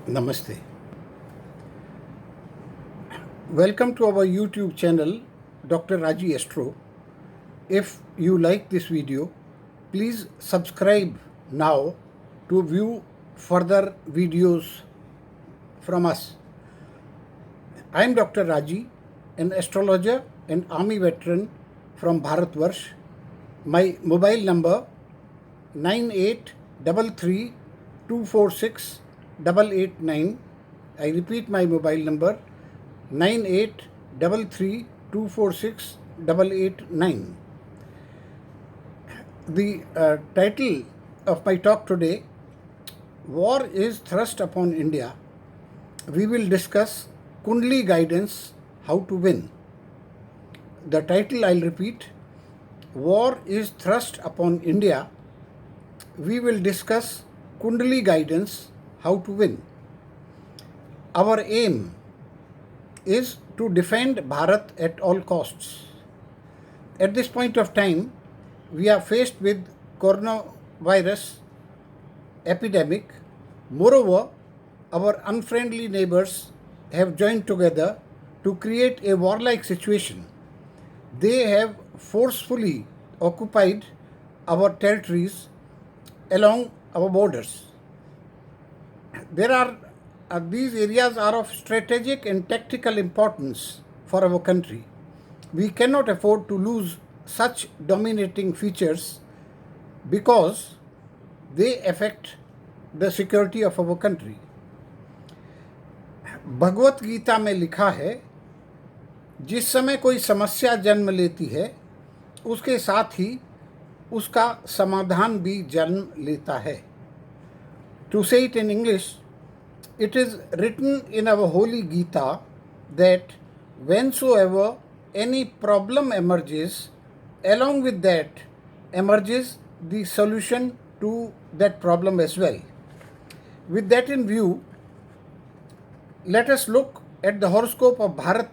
Namaste. Welcome to our YouTube channel, Dr. Raji Astro. If you like this video, please subscribe now to view further videos from us. I am Dr. Raji, an astrologer and army veteran from Bharatvarsh. My mobile number 9833246889. I repeat my mobile number 9833246889. The title of my talk today, War is Thrust upon India. We will discuss Kundli guidance, how to win. The title I'll repeat, War is Thrust upon India. We will discuss Kundli guidance, how to win. Our aim is to defend Bharat at all costs. At this point of time, we are faced with coronavirus epidemic. Moreover, our unfriendly neighbors have joined together to create a warlike situation. They have forcefully occupied our territories along our borders. These areas are of strategic and tactical importance for our country. We cannot afford to lose such dominating features because they affect the security of our country. Bhagavad Gita में लिखा है, जिस समय कोई समस्या जन्म लेती है उसके साथ ही उसका समाधान भी जन्म लेता है. To say it in English, it is written in our holy Gita that whensoever any problem emerges, along with that emerges the solution to that problem as well. With that in view, let us look at the horoscope of Bharat,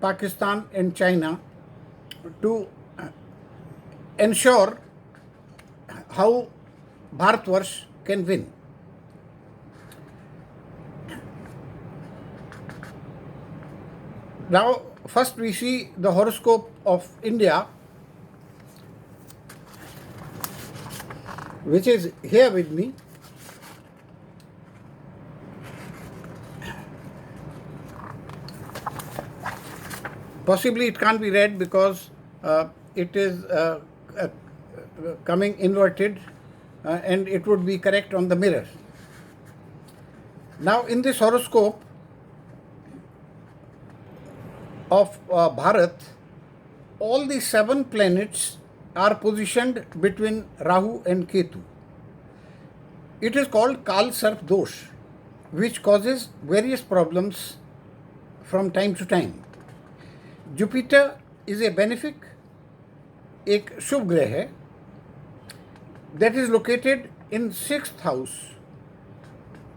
Pakistan and China to ensure how Bharatvarsh can win. Now, first we see the horoscope of India, which is here with me. Possibly it can't be read because it is coming inverted and it would be correct on the mirror. Now, in this horoscope of Bharat, all the 7 planets are positioned between Rahu and Ketu. It is called Kal Sarp Dosh, which causes various problems from time to time. Jupiter is a benefic, एक शुभ ग्रह है, that is located in 6th house.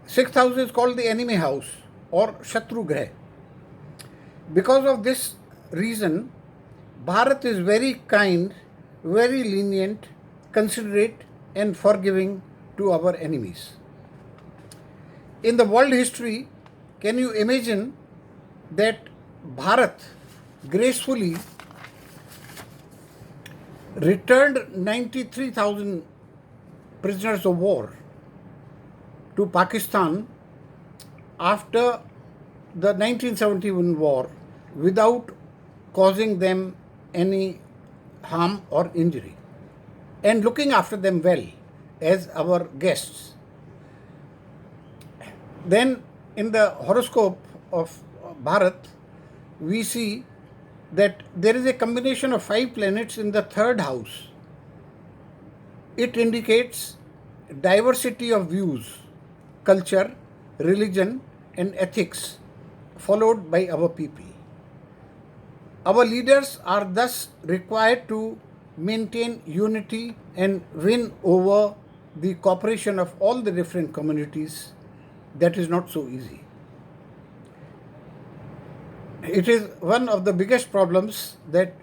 6th house is called the enemy house or Shatru Grah. Because of this reason, Bharat is very kind, very lenient, considerate and forgiving to our enemies. In the world history, can you imagine that Bharat gracefully returned 93,000 prisoners of war to Pakistan after the 1971 war without causing them any harm or injury and looking after them well as our guests. Then in the horoscope of Bharat, we see that there is a combination of 5 planets in the 3rd house. It indicates diversity of views, culture, religion and ethics followed by our people. Our leaders are thus required to maintain unity and win over the cooperation of all the different communities. That is not so easy. It is one of the biggest problems that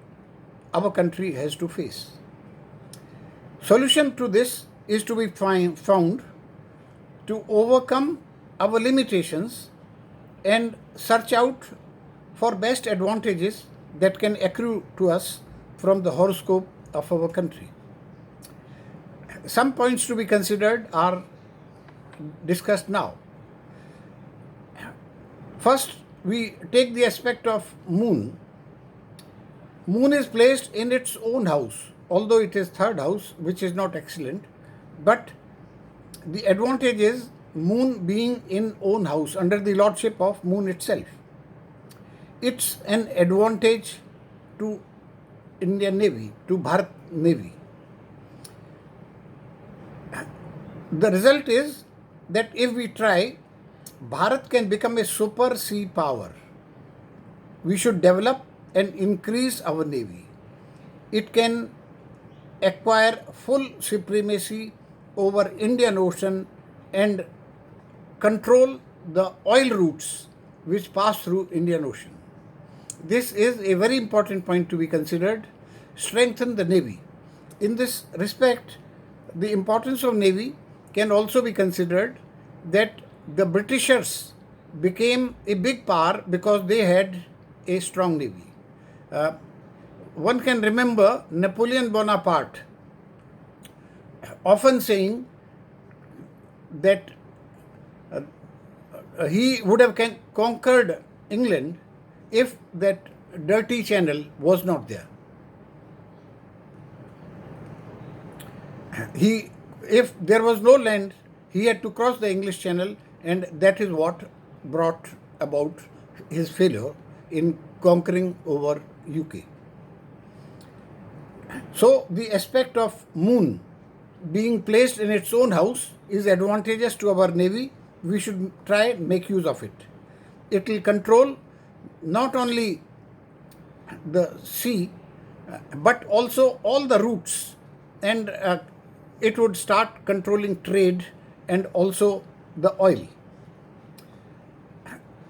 our country has to face. Solution to this is to be found to overcome our limitations and search out for best advantages that can accrue to us from the horoscope of our country. Some points to be considered are discussed now. First, we take the aspect of moon. Moon is placed in its own house, although it is third house, which is not excellent. But the advantage is moon being in own house under the lordship of moon itself. It's an advantage to Indian Navy, to Bharat Navy. The result is that if we try, Bharat can become a super sea power. We should develop and increase our navy. It can acquire full supremacy over Indian Ocean and control the oil routes which pass through Indian Ocean. This is a very important point to be considered. Strengthen the navy. In this respect, the importance of navy can also be considered that the Britishers became a big power because they had a strong navy. One can remember Napoleon Bonaparte often saying that he would have conquered England if that dirty channel was not there. If there was no land, he had to cross the English Channel, and that is what brought about his failure in conquering over UK. So the aspect of moon being placed in its own house is advantageous to our navy. We should try and make use of it. It will control not only the sea but also all the routes, and it would start controlling trade and also the oil.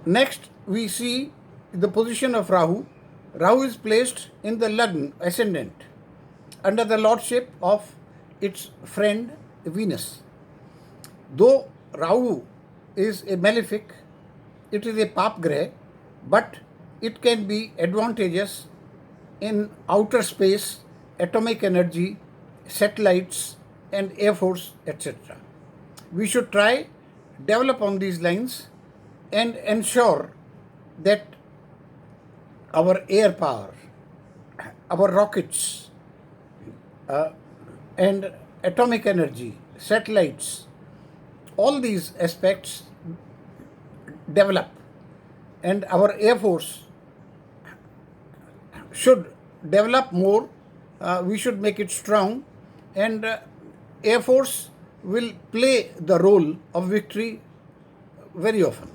Next, we see the position of Rahu. Rahu is placed in the Lagna ascendant under the lordship of its friend Venus. Though Rahu is a malefic, it is a Pap Graha, but it can be advantageous in outer space, atomic energy, satellites, and air force, etc. We should try develop on these lines and ensure that our air power, our rockets, and atomic energy, satellites, all these aspects develop, and our air force should develop more. We should make it strong, and air force will play the role of victory very often.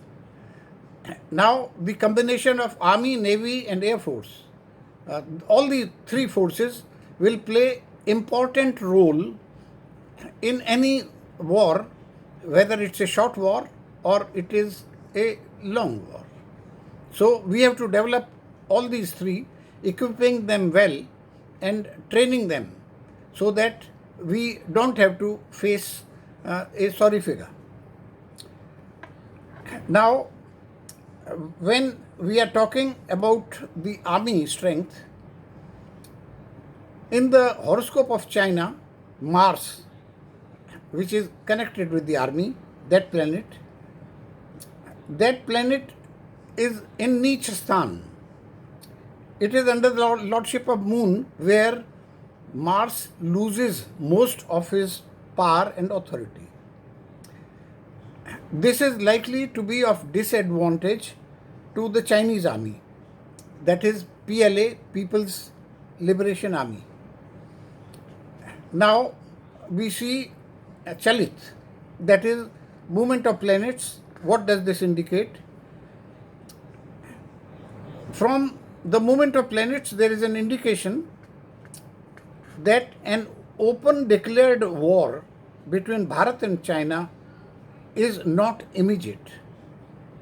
Now, the combination of army, navy, and air force, all the three forces will play important role in any war, whether it's a short war or it is a long war. So we have to develop all these three, equipping them well and training them so that we don't have to face a sorry figure. Now, when we are talking about the army strength, in the horoscope of China, Mars, which is connected with the army, that planet is in Neech Sthan. It is under the lordship of Moon, where Mars loses most of his power and authority. This is likely to be of disadvantage to the Chinese army, that is PLA, People's Liberation Army. Now we see Chalit, that is movement of planets. What does this indicate? From the movement of planets, there is an indication that an open declared war between Bharat and China is not immediate.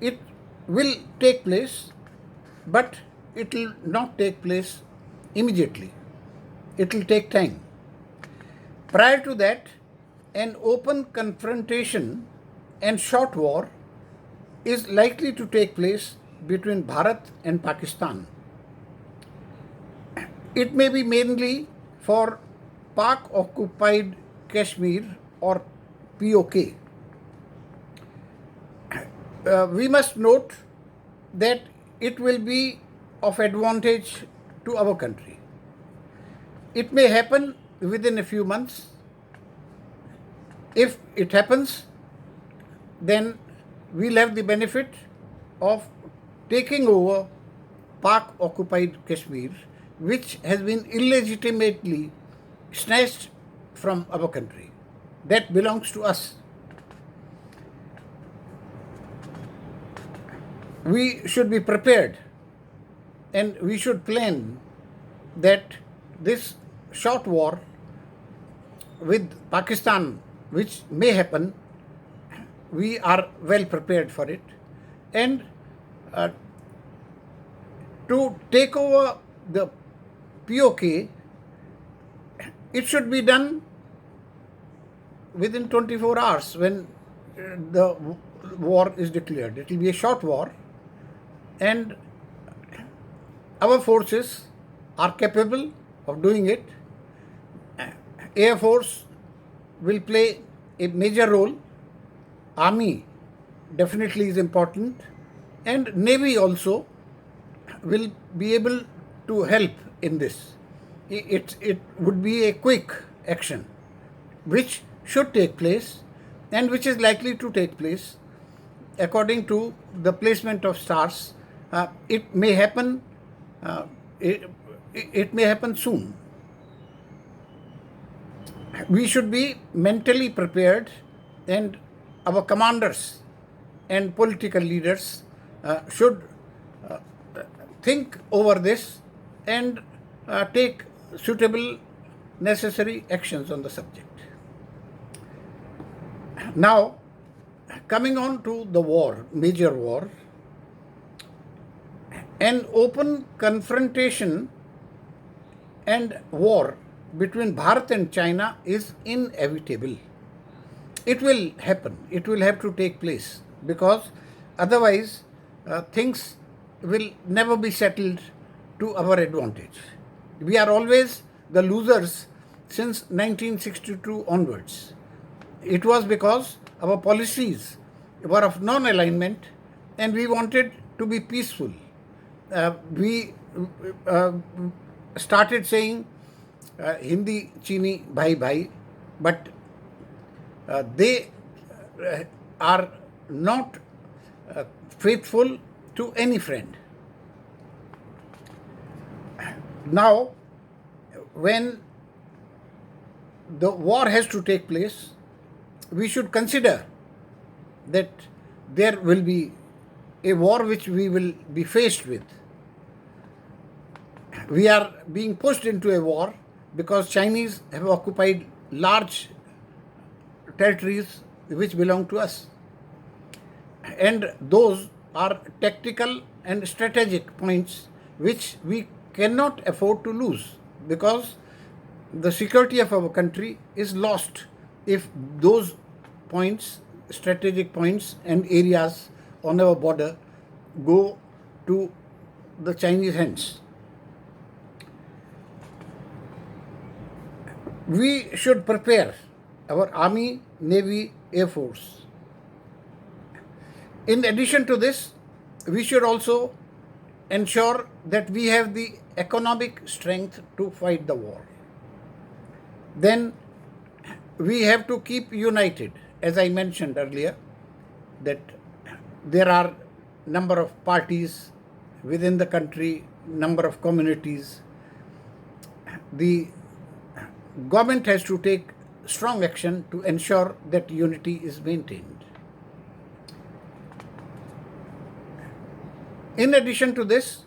It will take place, but it will not take place immediately. It will take time. Prior to that, an open confrontation and short war is likely to take place between Bharat and Pakistan. It may be mainly for Pak occupied Kashmir or POK. We must note that it will be of advantage to our country. It may happen within a few months. If it happens, then we'll have the benefit of taking over Pak occupied Kashmir, which has been illegitimately snatched from our country. That belongs to us. We should be prepared and we should plan that this short war with Pakistan, which may happen, we are well prepared for it. And to take over the POK, it should be done within 24 hours when the war is declared. It will be a short war, and our forces are capable of doing it. Air Force will play a major role. Army definitely is important, and Navy also will be able to help in this. It would be a quick action which should take place and which is likely to take place according to the placement of stars. It may happen. It may happen soon. We should be mentally prepared, and our commanders and political leaders should think over this and take suitable necessary actions on the subject. Now, coming on to the war, major war, an open confrontation and war between Bharat and China is inevitable. It will happen. It will have to take place because otherwise things will never be settled to our advantage. We are always the losers since 1962 onwards. It was because our policies were of non-alignment and we wanted to be peaceful. We started saying Hindi Chini bhai bhai, but they are not faithful to any friend. Now, when the war has to take place, we should consider that there will be a war which we will be faced with. We are being pushed into a war because Chinese have occupied large territories which belong to us. And those are tactical and strategic points which we cannot afford to lose because the security of our country is lost if those points, strategic points and areas on our border go to the Chinese hands. We should prepare our Army, Navy, Air Force. In addition to this, we should also ensure that we have the economic strength to fight the war. Then we have to keep united. As I mentioned earlier, that there are number of parties within the country, number of communities. The government has to take strong action to ensure that unity is maintained. In addition to this,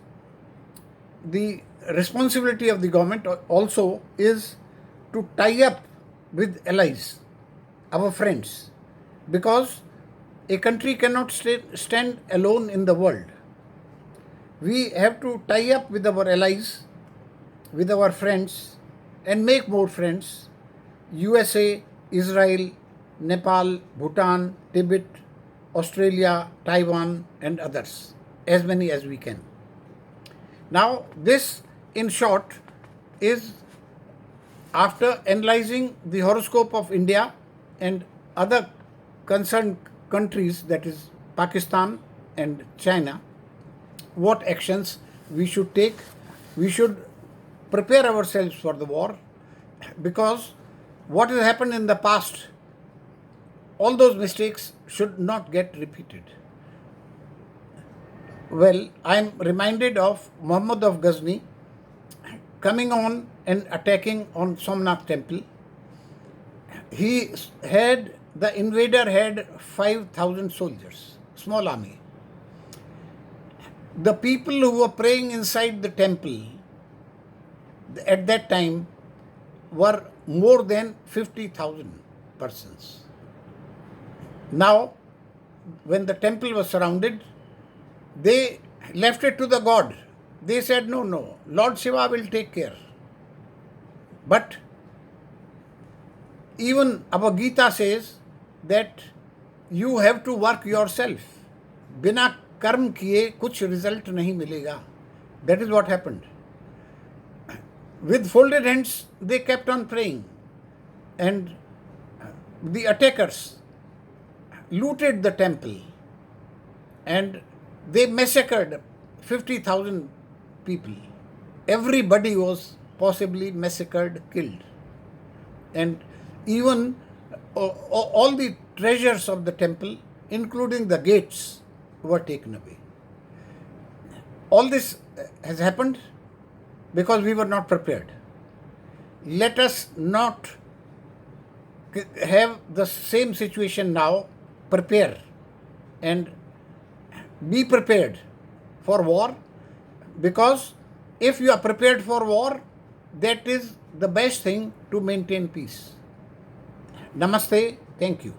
the responsibility of the government also is to tie up with allies, our friends, because a country cannot stand alone in the world. We have to tie up with our allies, with our friends, and make more friends. USA, Israel, Nepal, Bhutan, Tibet, Australia, Taiwan, and others, as many as we can. Now, this, in short, is after analyzing the horoscope of India and other concerned countries, that is Pakistan and China, what actions we should take. We should prepare ourselves for the war, because what has happened in the past, all those mistakes should not get repeated. Well, I am reminded of Muhammad of Ghazni coming on and attacking on Somnath temple. The invader had 5,000 soldiers, small army. The people who were praying inside the temple at that time were more than 50,000 persons. Now, when the temple was surrounded, they left it to the god. They said, no, Lord Shiva will take care. But even our Gita says that you have to work yourself. Bina कर्म किए कुछ result नहीं मिलेगा. That is what happened. With folded hands, they kept on praying, and the attackers looted the temple, and they massacred 50,000 people. Everybody was possibly massacred, killed, and even all the treasures of the temple, including the gates, were taken away. All this has happened because we were not prepared. Let us not have the same situation now. Prepare and be prepared for war, because if you are prepared for war, that is the best thing to maintain peace. Namaste. Thank you.